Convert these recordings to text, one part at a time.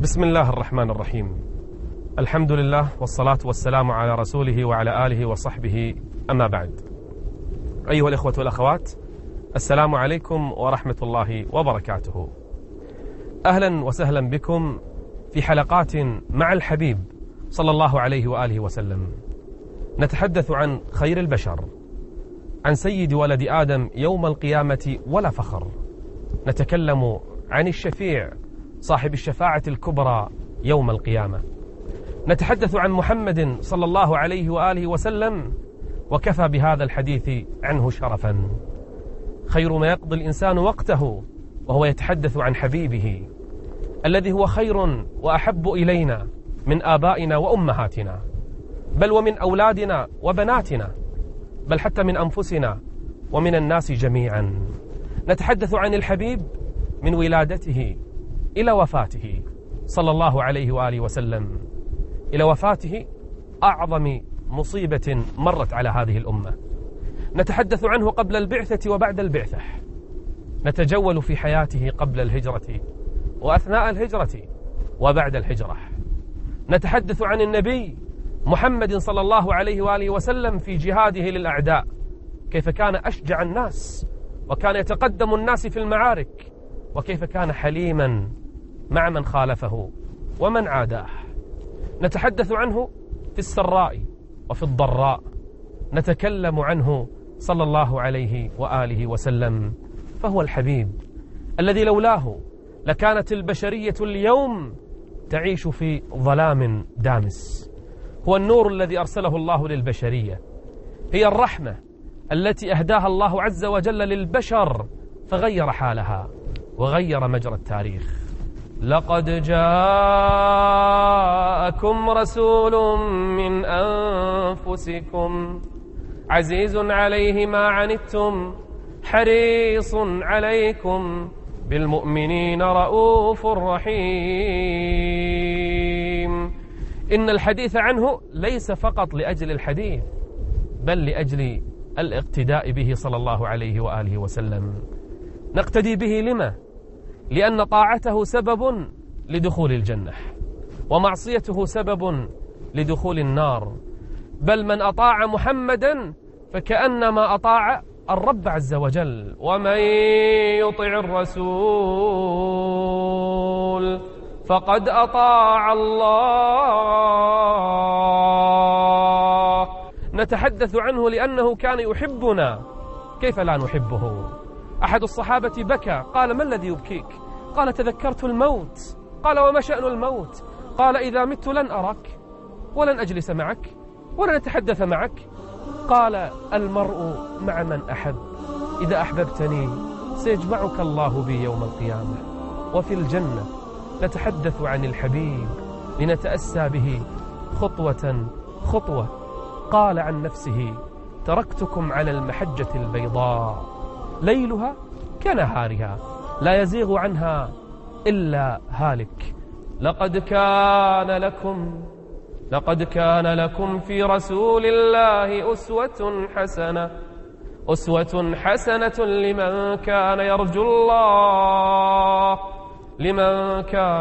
بسم الله الرحمن الرحيم. الحمد لله والصلاة والسلام على رسوله وعلى آله وصحبه، أما بعد. أيها الإخوة والأخوات، السلام عليكم ورحمة الله وبركاته. أهلا وسهلا بكم في حلقات مع الحبيب صلى الله عليه وآله وسلم. نتحدث عن خير البشر، عن سيد ولد آدم يوم القيامة ولا فخر. نتكلم عن الشفيع صاحب الشفاعة الكبرى يوم القيامة. نتحدث عن محمد صلى الله عليه وآله وسلم، وكفى بهذا الحديث عنه شرفا. خير ما يقضي الإنسان وقته وهو يتحدث عن حبيبه الذي هو خير وأحب إلينا من آبائنا وأمهاتنا، بل ومن أولادنا وبناتنا، بل حتى من أنفسنا ومن الناس جميعا. نتحدث عن الحبيب من ولادته إلى وفاته صلى الله عليه وآله وسلم، إلى وفاته أعظم مصيبة مرت على هذه الأمة. نتحدث عنه قبل البعثة وبعد البعثة، نتجول في حياته قبل الهجرة وأثناء الهجرة وبعد الهجرة. نتحدث عن النبي محمد صلى الله عليه وآله وسلم في جهاده للأعداء، كيف كان أشجع الناس وكان يتقدم الناس في المعارك، وكيف كان حليما مع من خالفه ومن عاداه. نتحدث عنه في السراء وفي الضراء، نتكلم عنه صلى الله عليه وآله وسلم، فهو الحبيب الذي لولاه لكانت البشرية اليوم تعيش في ظلام دامس. هو النور الذي أرسله الله للبشرية، هي الرحمة التي أهداها الله عز وجل للبشر فغير حالها وغير مجرى التاريخ. لقد جاءكم رسول من أنفسكم عزيز عليه ما عنتم حريص عليكم بالمؤمنين رؤوف رحيم. إن الحديث عنه ليس فقط لأجل الحديث، بل لأجل الاقتداء به صلى الله عليه وآله وسلم. نقتدي به لما؟ لأن طاعته سبب لدخول الجنة، ومعصيته سبب لدخول النار. بل من أطاع محمدا فكأنما أطاع الرب عز وجل. ومن يطع الرسول فقد أطاع الله. نتحدث عنه لأنه كان يحبنا، كيف لا نحبه؟ أحد الصحابة بكى، قال: ما الذي يبكيك؟ قال: تذكرت الموت. قال: وما شأن الموت؟ قال: إذا مت لن أراك ولن أجلس معك ولن أتحدث معك. قال: المرء مع من أحب، إذا أحببتني سيجمعك الله بي يوم القيامة وفي الجنة. نتحدث عن الحبيب لنتأسى به خطوة خطوة. قال عن نفسه: تركتكم على المحجة البيضاء ليلها كنهارها لا يزيغ عنها إلا هالك. لقد كان لكم في رسول الله أسوة حسنة لمن كان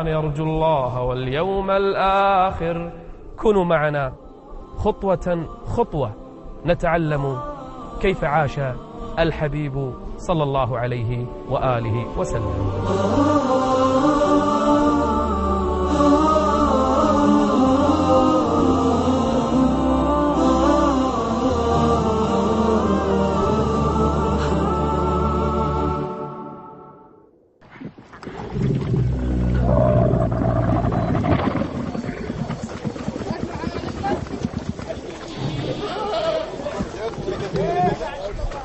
يرجو الله واليوم الآخر. كونوا معنا خطوة خطوة نتعلم كيف عاش الحبيب صلى الله عليه وآله وسلم.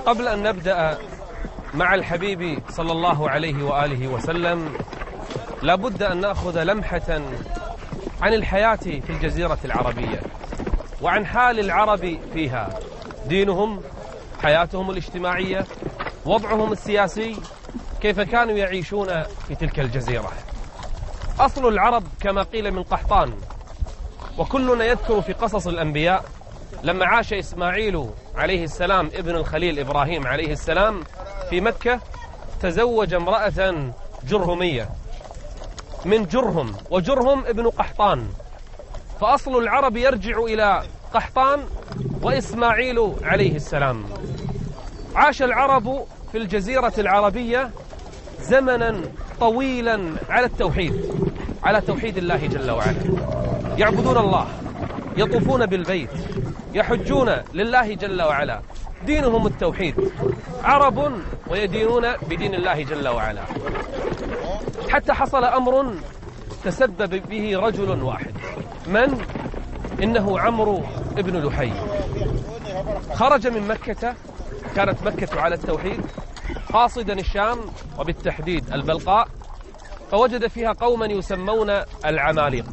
قبل أن نبدأ مع الحبيب صلى الله عليه وآله وسلم، لابد أن نأخذ لمحة عن الحياة في الجزيرة العربية وعن حال العرب فيها، دينهم، حياتهم الاجتماعية، وضعهم السياسي، كيف كانوا يعيشون في تلك الجزيرة. أصل العرب كما قيل من قحطان، وكلنا يذكر في قصص الأنبياء لما عاش إسماعيل عليه السلام ابن الخليل إبراهيم عليه السلام في مكة، تزوج امرأة جرهمية، من جرهم، وجرهم ابن قحطان، فأصل العرب يرجع إلى قحطان وإسماعيل عليه السلام. عاش العرب في الجزيرة العربية زمنا طويلا على توحيد الله جل وعلا، يعبدون الله، يطوفون بالبيت، يحجون لله جل وعلا، دينهم التوحيد، عرب ويدينون بدين الله جل وعلا. حتى حصل أمر تسبب به رجل واحد، من؟ إنه عمرو بن لحي. خرج من مكة، كانت مكة على التوحيد، قاصدا الشام وبالتحديد البلقاء، فوجد فيها قوما يسمون العماليق،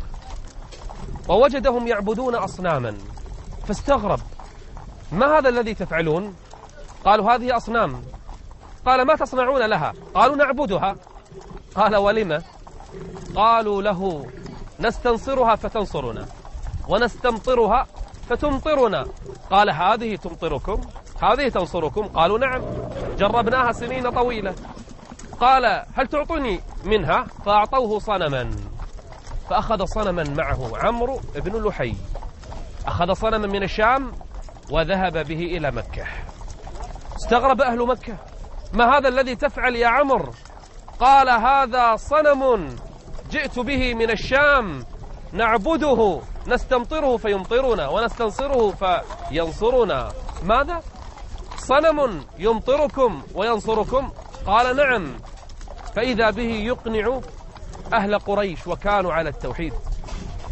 ووجدهم يعبدون أصناما، فاستغرب: ما هذا الذي تفعلون؟ قالوا: هذه أصنام. قال: ما تصنعون لها؟ قالوا: نعبدها. قال: ولم؟ قالوا له: نستنصرها فتنصرنا، ونستمطرها فتمطرنا. قال: هذه تمطركم؟ هذه تنصركم؟ قالوا: نعم، جربناها سنين طويلة. قال: هل تعطوني منها؟ فأعطوه صنما، فأخذ صنما معه عمرو بن لحي، أخذ صنما من الشام وذهب به إلى مكة. استغرب أهل مكة: ما هذا الذي تفعل يا عمرو؟ قال: هذا صنم جئت به من الشام، نعبده، نستمطره فيمطرنا، ونستنصره فينصرنا. ماذا؟ صنم يمطركم وينصركم؟ قال: نعم. فإذا به يقنع أهل قريش، وكانوا على التوحيد،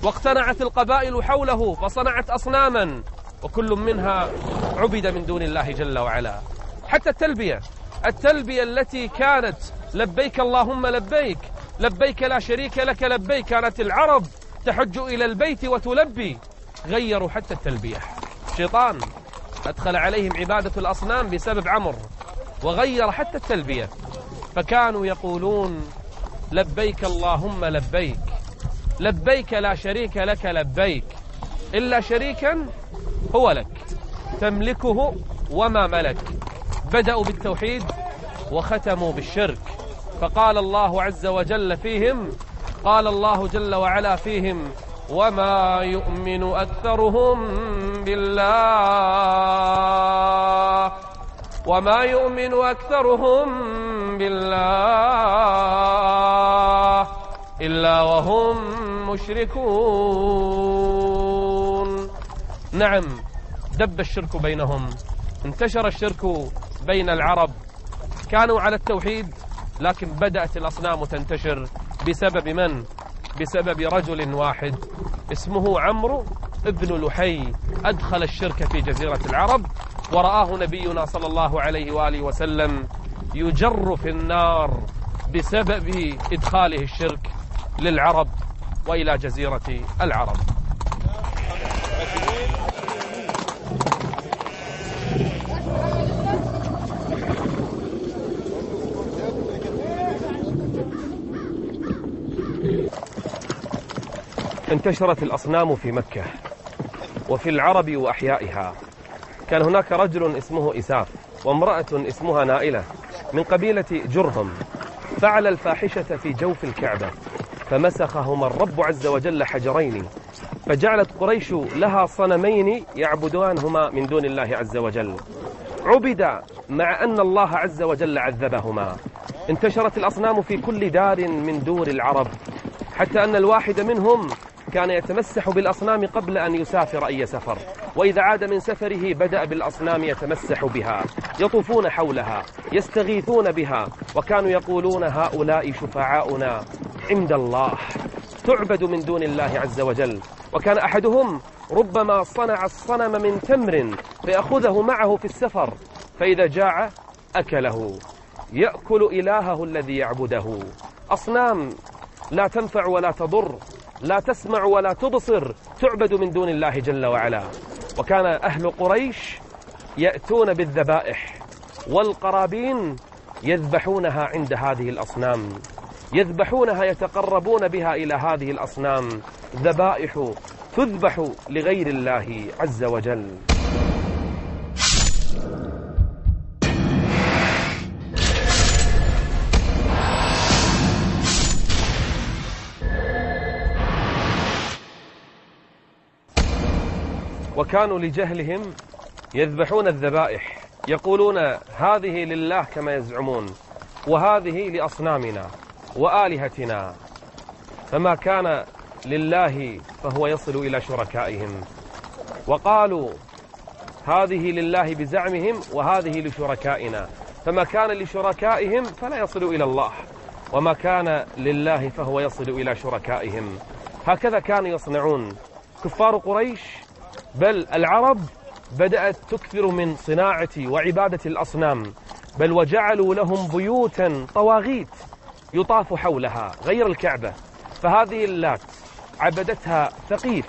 واقتنعت القبائل حوله فصنعت أصناما، وكل منها عبد من دون الله جل وعلا. حتى التلبية التي كانت لبيك اللهم لبيك، لبيك لا شريك لك لبيك، كانت العرب تحج إلى البيت وتلبي، غيروا حتى التلبية. الشيطان أدخل عليهم عبادة الأصنام بسبب عمرو، وغير حتى التلبية، فكانوا يقولون: لبيك اللهم لبيك، لبيك لا شريك لك لبيك، إلا شريكا هو لك تملكه وما ملك. بدأوا بالتوحيد وختموا بالشرك. فقال الله عز وجل فيهم، قال الله جل وعلا فيهم: وما يؤمن أكثرهم بالله، وما يؤمن أكثرهم بالله إلا وهم مشركون. نعم، دب الشرك بينهم، انتشر الشرك بين العرب، كانوا على التوحيد، لكن بدأت الأصنام تنتشر بسبب من؟ بسبب رجل واحد اسمه عمرو بن لحي، أدخل الشرك في جزيرة العرب، ورآه نبينا صلى الله عليه وآله وسلم يجر في النار بسبب إدخاله الشرك للعرب وإلى جزيرة العرب. انتشرت الأصنام في مكة وفي العرب وأحيائها. كان هناك رجل اسمه إساف، وامرأة اسمها نائلة من قبيلة جرهم، فعل الفاحشة في جوف الكعبة، فمسخهما الرب عز وجل حجرين، فجعلت قريش لها صنمين يعبدانهما من دون الله عز وجل، عبد مع أن الله عز وجل عذبهما. انتشرت الأصنام في كل دار من دور العرب، حتى أن الواحد منهم كان يتمسح بالأصنام قبل أن يسافر أي سفر، وإذا عاد من سفره بدأ بالأصنام يتمسح بها، يطوفون حولها، يستغيثون بها، وكانوا يقولون: هؤلاء شفعاؤنا عند الله، تعبد من دون الله عز وجل. وكان أحدهم ربما صنع الصنم من تمر فيأخذه معه في السفر، فإذا جاع أكله، يأكل إلهه الذي يعبده. أصنام لا تنفع ولا تضر، لا تسمع ولا تبصر، تعبد من دون الله جل وعلا. وكان أهل قريش يأتون بالذبائح والقرابين يذبحونها عند هذه الأصنام، يذبحونها يتقربون بها إلى هذه الأصنام، ذبائح تذبح لغير الله عز وجل. وكانوا لجهلهم يذبحون الذبائح، يقولون هذه لله كما يزعمون، وهذه لأصنامنا وآلهتنا، فما كان لله فهو يصل إلى شركائهم. وقالوا هذه لله بزعمهم وهذه لشركائنا، فما كان لشركائهم فلا يصل إلى الله، وما كان لله فهو يصل إلى شركائهم. هكذا كانوا يصنعون كفار قريش، بل العرب بدأت تكثر من صناعة وعبادة الأصنام، بل وجعلوا لهم بيوتا طواغيت يطاف حولها غير الكعبة. فهذه اللات عبدتها ثقيف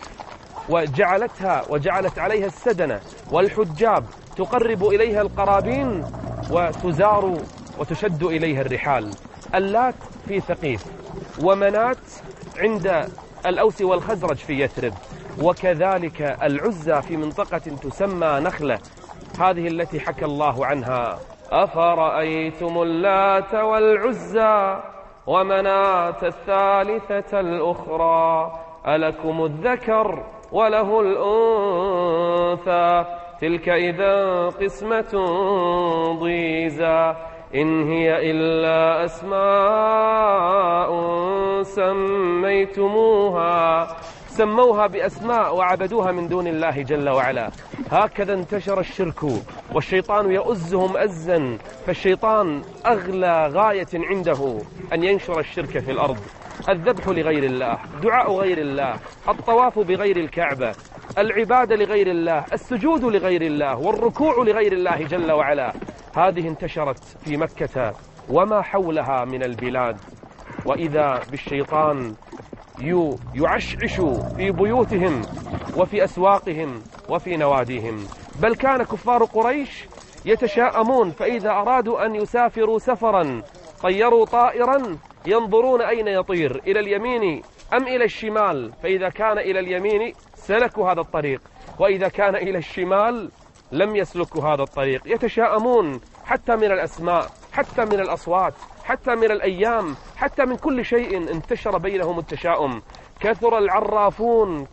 وجعلت عليها السدنة والحجاب، تقرب إليها القرابين وتزار وتشد إليها الرحال. اللات في ثقيف، ومنات عند الأوس والخزرج في يثرب، وكذلك العزى في منطقة تسمى نخلة، هذه التي حكى الله عنها: أفرأيتم اللات والعزى ومناة الثالثة الأخرى ألكم الذكر وله الأنثى تلك إذا قسمة ضيزى إن هي إلا أسماء سموها بأسماء وعبدوها من دون الله جل وعلا. هكذا انتشر الشرك، والشيطان يؤزهم أزا، فالشيطان أغلى غاية عنده أن ينشر الشرك في الأرض. الذبح لغير الله، دعاء غير الله، الطواف بغير الكعبة، العبادة لغير الله، السجود لغير الله، والركوع لغير الله جل وعلا، هذه انتشرت في مكة وما حولها من البلاد. وإذا بالشيطان يعشعش في بيوتهم وفي أسواقهم وفي نواديهم. بل كان كفار قريش يتشاءمون، فإذا أرادوا أن يسافروا سفرا طيروا طائرا ينظرون أين يطير، إلى اليمين أم إلى الشمال، فإذا كان إلى اليمين سلكوا هذا الطريق، وإذا كان إلى الشمال لم يسلكوا هذا الطريق. يتشاءمون حتى من الأسماء، حتى من الأصوات، حتى من الأيام، حتى من كل شيء انتشر بينهم التشاؤم. كثر العرافون،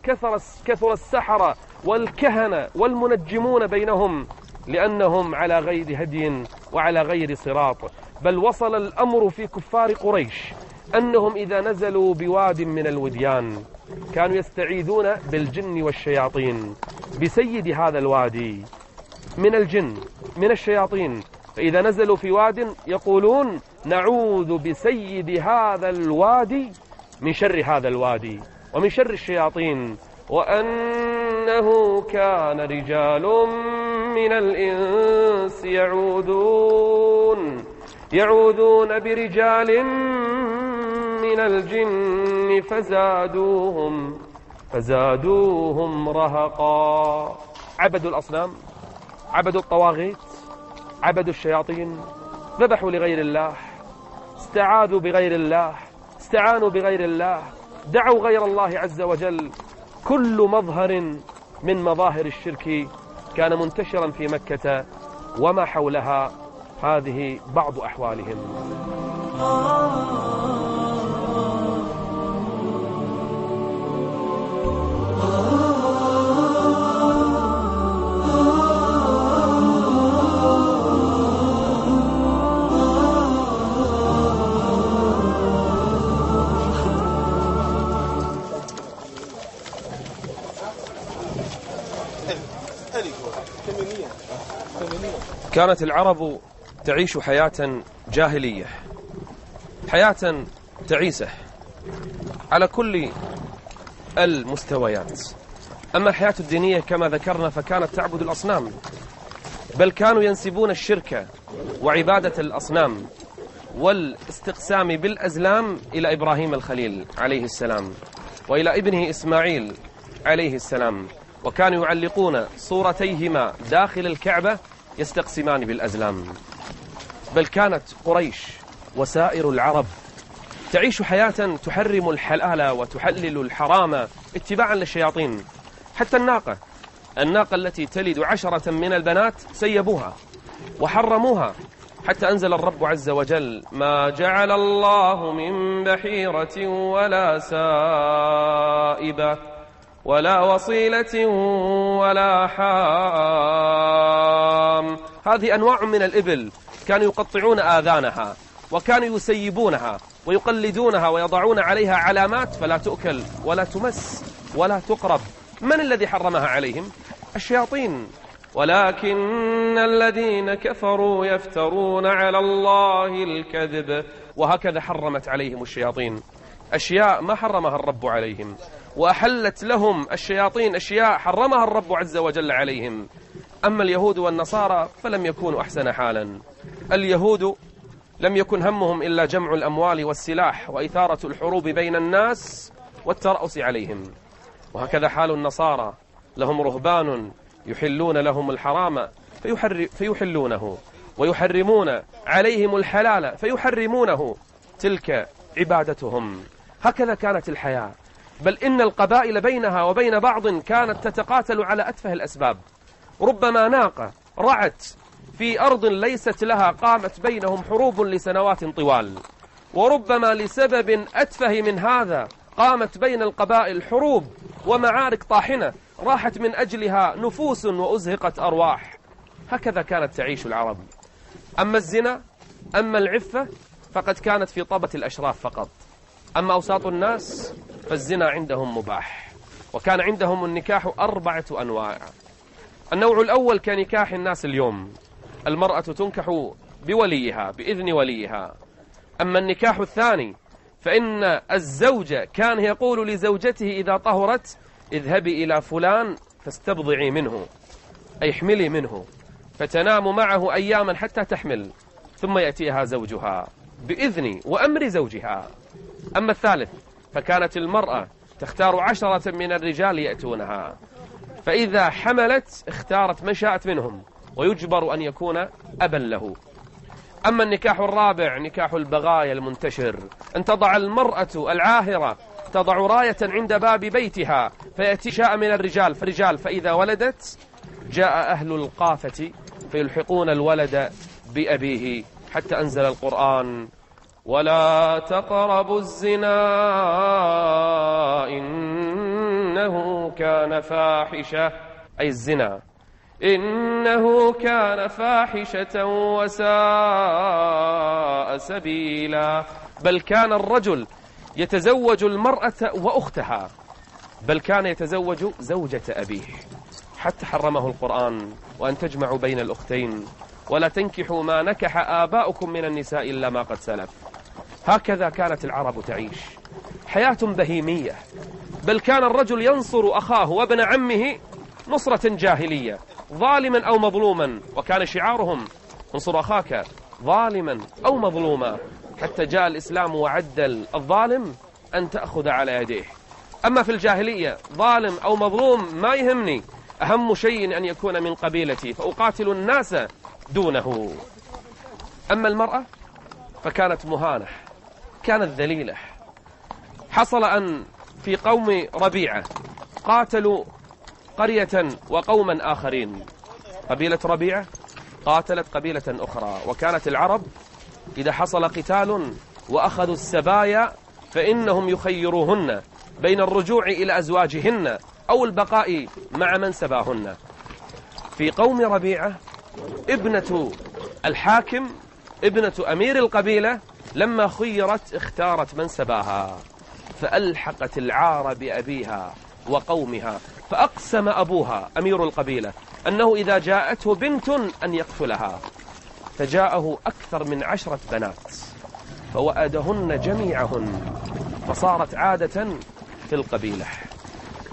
كثر السحرة والكهنة والمنجمون بينهم، لأنهم على غير هدي وعلى غير صراط. بل وصل الأمر في كفار قريش أنهم إذا نزلوا بواد من الوديان كانوا يستعيذون بالجن والشياطين، بسيد هذا الوادي من الجن من الشياطين. فإذا نزلوا في واد يقولون نعوذ بسيد هذا الوادي من شر هذا الوادي ومن شر الشياطين. وأنه كان رجال من الإنس يعوذون برجال من الجن فزادوهم رهقا. عبدوا الأصنام، عبدوا الطواغيت، عبدوا الشياطين، ذبحوا لغير الله، استعاذوا بغير الله، استعانوا بغير الله، دعوا غير الله عز وجل. كل مظهر من مظاهر الشرك كان منتشرا في مكة وما حولها. هذه بعض أحوالهم. كانت العرب تعيش حياة جاهلية، حياة تعيسة على كل المستويات. أما الحياة الدينية كما ذكرنا فكانت تعبد الأصنام، بل كانوا ينسبون الشرك وعبادة الأصنام والاستقسام بالأزلام إلى إبراهيم الخليل عليه السلام وإلى ابنه إسماعيل عليه السلام، وكانوا يعلقون صورتيهما داخل الكعبة يستقسمان بالأزلام. بل كانت قريش وسائر العرب تعيش حياة تحرم الحلال وتحلل الحرام اتباعا للشياطين. حتى الناقة التي تلد 10 من البنات سيبوها وحرموها، حتى أنزل الرب عز وجل ما جعل الله من بحيرة ولا سائبة ولا وصيلة ولا حام. هذه أنواع من الإبل كانوا يقطعون آذانها، وكانوا يسيبونها ويقلدونها ويضعون عليها علامات فلا تؤكل ولا تمس ولا تقرب. من الذي حرمها عليهم؟ الشياطين. ولكن الذين كفروا يفترون على الله الكذب. وهكذا حرمت عليهم الشياطين أشياء ما حرمها الرب عليهم، وأحلت لهم الشياطين أشياء حرمها الرب عز وجل عليهم. أما اليهود والنصارى فلم يكونوا أحسن حالا. اليهود لم يكن همهم إلا جمع الأموال والسلاح وإثارة الحروب بين الناس والترأس عليهم. وهكذا حال النصارى، لهم رهبان يحلون لهم الحرام فيحلونه، ويحرمون عليهم الحلال فيحرمونه. تلك عبادتهم. هكذا كانت الحياة. بل إن القبائل بينها وبين بعض كانت تتقاتل على أتفه الأسباب. ربما ناقة رعت في أرض ليست لها قامت بينهم حروب لسنوات طوال، وربما لسبب أتفه من هذا قامت بين القبائل حروب ومعارك طاحنة راحت من أجلها نفوس وأزهقت أرواح. هكذا كانت تعيش العرب. أما الزنا، أما العفة، فقد كانت في طبة الأشراف فقط. أما أوساط الناس فالزنا عندهم مباح. وكان عندهم النكاح 4 أنواع. النوع الأول كنكاح الناس اليوم، المرأة تنكح بوليها بإذن وليها. أما النكاح الثاني فإن الزوج كان يقول لزوجته إذا طهرت اذهبي إلى فلان فاستبضعي منه، أي احملي منه، فتنام معه أياما حتى تحمل، ثم يأتيها زوجها بإذن وأمر زوجها. أما الثالث فكانت المرأة تختار 10 من الرجال يأتونها، فإذا حملت اختارت من شاءت منهم ويجبر أن يكون أبا له. أما النكاح الرابع نكاح البغايا المنتشر، أن تضع المرأة العاهرة تضع راية عند باب بيتها فيأتي شاء من الرجال فرجال، فإذا ولدت جاء أهل القافة فيلحقون الولد بأبيه، حتى أنزل القرآن ولا تقربوا الزنا إنه كان فاحشة، أي الزنا إنه كان فاحشة وساء سبيلا. بل كان الرجل يتزوج المرأة وأختها، بل كان يتزوج زوجة أبيه، حتى حرمه القرآن وأن تجمعوا بين الأختين ولا تنكحوا ما نكح آباؤكم من النساء إلا ما قد سلف. هكذا كانت العرب تعيش حياة بهيمية. بل كان الرجل ينصر أخاه وابن عمه نصرة جاهلية ظالما أو مظلوما، وكان شعارهم انصر أخاك ظالما أو مظلوما، حتى جاء الإسلام وعدل الظالم أن تأخذ على يديه. أما في الجاهلية ظالم أو مظلوم ما يهمني، أهم شيء أن يكون من قبيلتي فأقاتل الناس دونه. أما المرأة فكانت مهانة، كانت ذليلة. حصل أن في قوم ربيعة قاتلوا قرية وقوما آخرين. قبيلة ربيعة قاتلت قبيلة أخرى، وكانت العرب إذا حصل قتال وأخذوا السبايا فإنهم يخيروهن بين الرجوع إلى أزواجهن أو البقاء مع من سباهن. في قوم ربيعة ابنة الحاكم ابنة أمير القبيلة لما خيرت اختارت من سباها، فألحقت العار بأبيها وقومها، فأقسم أبوها أمير القبيلة أنه إذا جاءته بنت أن يقتلها، فجاءه أكثر من 10 بنات فوأدهن جميعهن، فصارت عادة في القبيلة،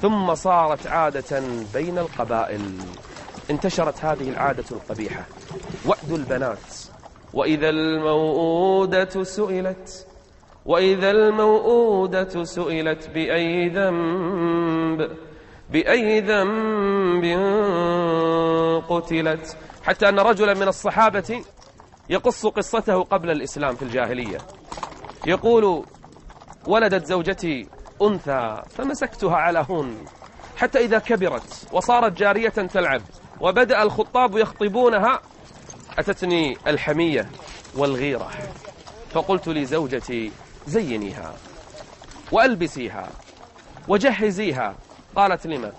ثم صارت عادة بين القبائل. انتشرت هذه العادة القبيحة، وأد البنات. وإذا الموءودة سئلت وإذا الموءودة سئلت بأي ذنب قتلت، حتى أن رجلا من الصحابة يقص قصته قبل الإسلام في الجاهلية، يقول ولدت زوجتي أنثى فمسكتها على هون، حتى إذا كبرت وصارت جارية تلعب وبدأ الخطاب يخطبونها أتتني الحمية والغيرة، فقلت لزوجتي زينيها وألبسيها وجهزيها قالت لما؟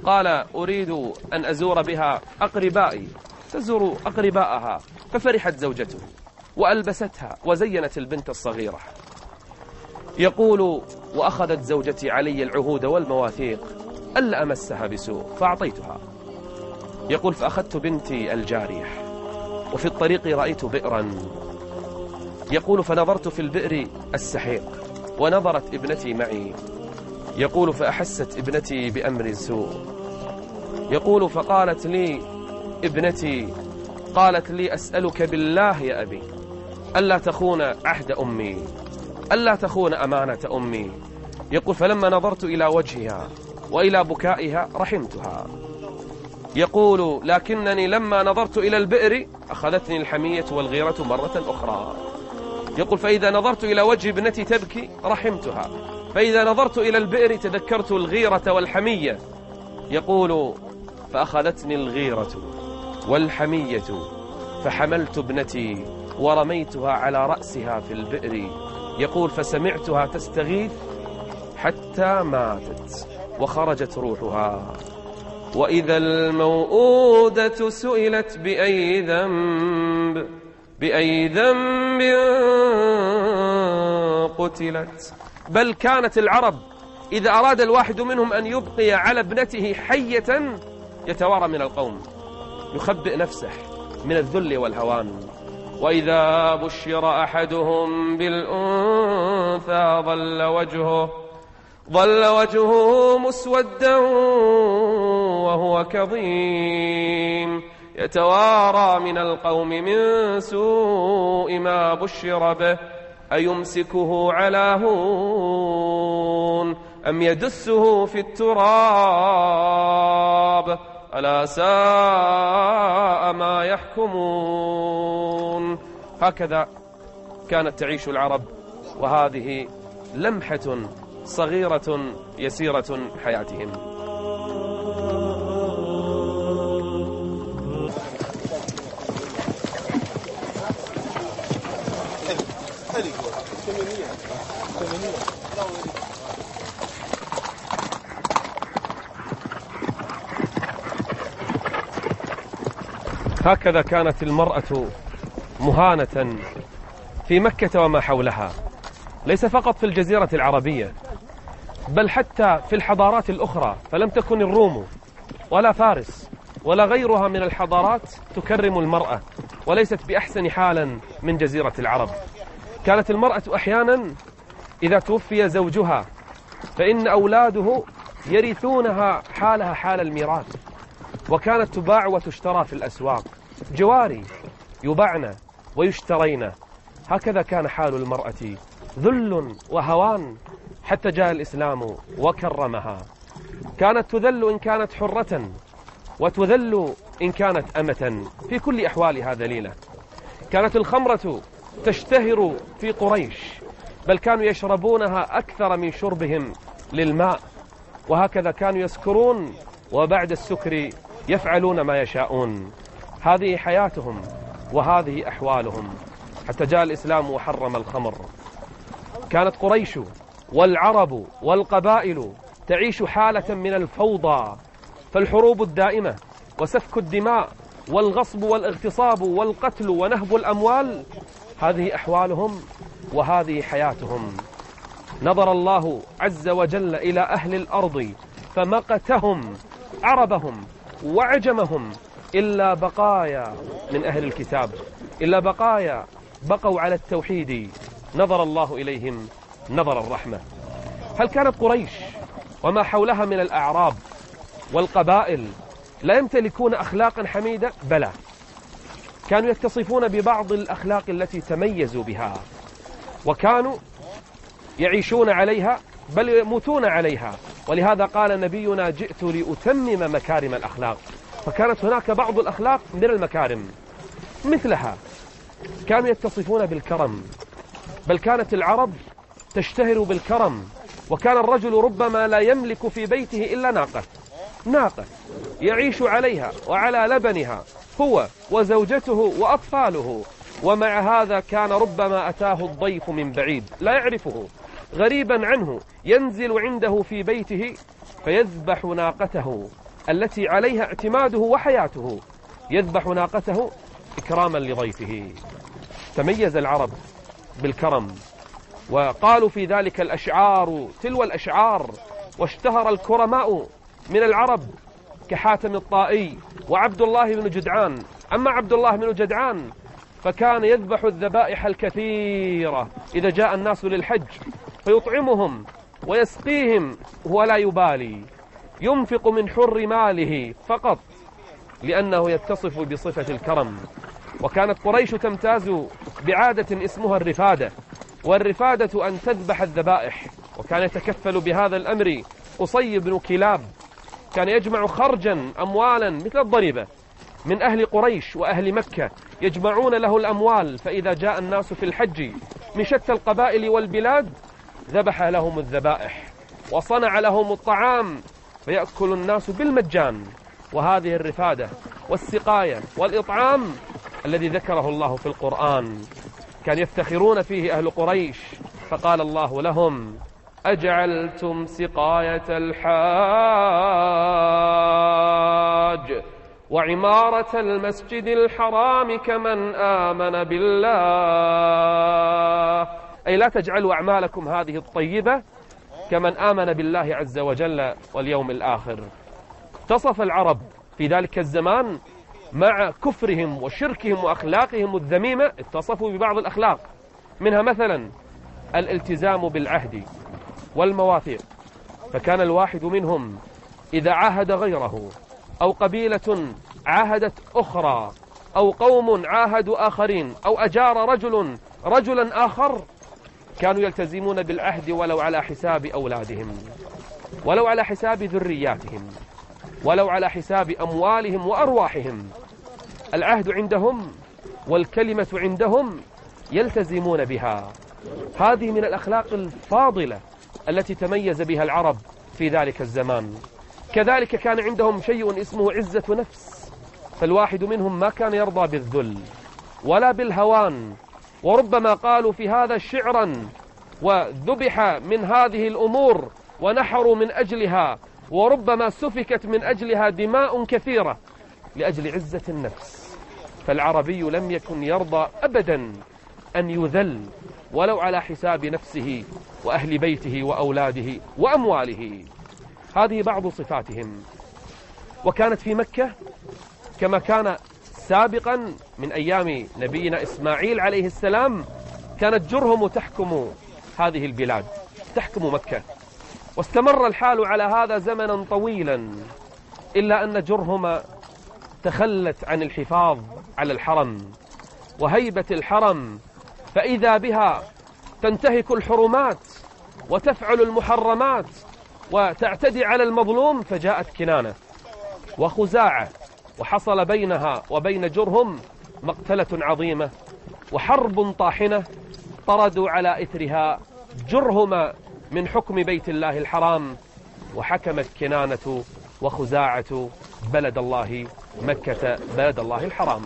قال أريد أن أزور بها أقربائي، تزور أقرباءها. ففرحت زوجته وألبستها وزينت البنت الصغيرة. يقول وأخذت زوجتي علي العهود والمواثيق ألا أمسها بسوء فأعطيتها. يقول فأخذت بنتي الجارية وفي الطريق رأيت بئرا. يقول فنظرت في البئر السحيق ونظرت ابنتي معي. يقول فأحست ابنتي بأمر سوء. يقول فقالت لي ابنتي، قالت لي أسألك بالله يا أبي ألا تخون عهد أمي، ألا تخون أمانة أمي. يقول فلما نظرت إلى وجهها وإلى بكائها رحمتها. يقول لكنني لما نظرت إلى البئر أخذتني الحمية والغيرة مرة أخرى. يقول فإذا نظرت إلى وجه ابنتي تبكي رحمتها، فإذا نظرت إلى البئر تذكرت الغيرة والحمية. يقول فأخذتني الغيرة والحمية فحملت ابنتي ورميتها على رأسها في البئر. يقول فسمعتها تستغيث حتى ماتت وخرجت روحها. وإذا الموءودة سئلت بأي ذنب قتلت. بل كانت العرب إذا أراد الواحد منهم أن يبقي على ابنته حية يتوارى من القوم، يخبئ نفسه من الذل والهوان. وإذا بشر أحدهم بالأنثى ظل وجهه مسودا وهو كظيم يتوارى من القوم من سوء ما بشر به أيمسكه على هون أم يدسه في التراب ألا ساء ما يحكمون. هكذا كانت تعيش العرب، وهذه لمحة صغيرة يسيرة حياتهم. هكذا كانت المرأة مهانة في مكة وما حولها، ليس فقط في الجزيرة العربية بل حتى في الحضارات الأخرى. فلم تكن الروم ولا فارس ولا غيرها من الحضارات تكرم المرأة، وليست بأحسن حالا من جزيرة العرب. كانت المرأة أحيانا إذا توفي زوجها فإن أولاده يرثونها حالها حال الميراث، وكانت تباع وتشترى في الأسواق، جواري يباعن ويشترين. هكذا كان حال المرأة، ذل وهوان، حتى جاء الإسلام وكرمها. كانت تذل إن كانت حرة وتذل إن كانت أمة، في كل أحوالها ذليلة. كانت الخمرة تشتهر في قريش، بل كانوا يشربونها أكثر من شربهم للماء، وهكذا كانوا يسكرون وبعد السكر يفعلون ما يشاءون. هذه حياتهم وهذه أحوالهم حتى جاء الإسلام وحرم الخمر. كانت قريش والعرب والقبائل تعيش حالة من الفوضى، فالحروب الدائمة وسفك الدماء والغصب والاغتصاب والقتل ونهب الأموال، هذه أحوالهم وهذه حياتهم. نظر الله عز وجل إلى أهل الأرض فمقتهم، عربهم وعجمهم، إلا بقايا من أهل الكتاب، إلا بقايا بقوا على التوحيد، نظر الله إليهم نظر الرحمة. هل كانت قريش وما حولها من الأعراب والقبائل لا يمتلكون أخلاقا حميدة؟ بلى، كانوا يتصفون ببعض الأخلاق التي تميزوا بها، وكانوا يعيشون عليها بل يموتون عليها. ولهذا قال نبينا جئت لأتمم مكارم الأخلاق. فكانت هناك بعض الأخلاق من المكارم مثلها، كانوا يتصفون بالكرم، بل كانت العرب تشتهر بالكرم. وكان الرجل ربما لا يملك في بيته إلا ناقة يعيش عليها وعلى لبنها هو وزوجته وأطفاله، ومع هذا كان ربما أتاه الضيف من بعيد لا يعرفه غريبا عنه، ينزل عنده في بيته فيذبح ناقته التي عليها اعتماده وحياته، يذبح ناقته إكراما لضيفه. تميز العرب بالكرم، وقالوا في ذلك الأشعار تلو الأشعار، واشتهر الكرماء من العرب كحاتم الطائي وعبد الله بن جدعان. أما عبد الله بن جدعان فكان يذبح الذبائح الكثيرة إذا جاء الناس للحج، فيطعمهم ويسقيهم ولا يبالي، ينفق من حر ماله فقط لأنه يتصف بصفة الكرم. وكانت قريش تمتاز بعادة اسمها الرفادة، والرفادة أن تذبح الذبائح. وكان يتكفل بهذا الأمر قصي بن كلاب، كان يجمع خرجا أموالا مثل الضريبة من أهل قريش وأهل مكة، يجمعون له الأموال، فإذا جاء الناس في الحج من شتى القبائل والبلاد ذبح لهم الذبائح وصنع لهم الطعام فيأكل الناس بالمجان. وهذه الرفادة والسقاية والإطعام الذي ذكره الله في القرآن كان يفتخرون فيه أهل قريش، فقال الله لهم: أجعلتم سقاية الحاج وعمارة المسجد الحرام كمن آمن بالله، أي لا تجعلوا أعمالكم هذه الطيبة كمن آمن بالله عز وجل واليوم الآخر. اتصف العرب في ذلك الزمان مع كفرهم وشركهم وأخلاقهم الذميمة، اتصفوا ببعض الأخلاق، منها مثلا الالتزام بالعهد والمواثيق. فكان الواحد منهم إذا عاهد غيره، أو قبيلة عاهدت أخرى، أو قوم عاهدوا آخرين، أو أجار رجلا آخر، كانوا يلتزمون بالعهد ولو على حساب أولادهم، ولو على حساب ذرياتهم، ولو على حساب أموالهم وأرواحهم. العهد عندهم والكلمة عندهم يلتزمون بها. هذه من الأخلاق الفاضلة التي تميز بها العرب في ذلك الزمان. كذلك كان عندهم شيء اسمه عزة نفس، فالواحد منهم ما كان يرضى بالذل ولا بالهوان، وربما قالوا في هذا شعرا وذبح من هذه الأمور ونحروا من أجلها، وربما سفكت من أجلها دماء كثيرة لأجل عزة النفس. فالعربي لم يكن يرضى أبدا أن يذل ولو على حساب نفسه وأهل بيته وأولاده وأمواله. هذه بعض صفاتهم. وكانت في مكة كما كان سابقا من أيام نبينا إسماعيل عليه السلام، كانت جرهم تحكم هذه البلاد، تحكم مكة، واستمر الحال على هذا زمنا طويلا، إلا أن جرهم تخلت عن الحفاظ على الحرم وهيبة الحرم، فإذا بها تنتهك الحرمات وتفعل المحرمات وتعتدي على المظلوم. فجاءت كنانة وخزاعة، وحصل بينها وبين جرهم مقتلة عظيمة وحرب طاحنة، طردوا على إثرها جرهم من حكم بيت الله الحرام، وحكمت كنانة وخزاعة بلد الله مكة بلد الله الحرام.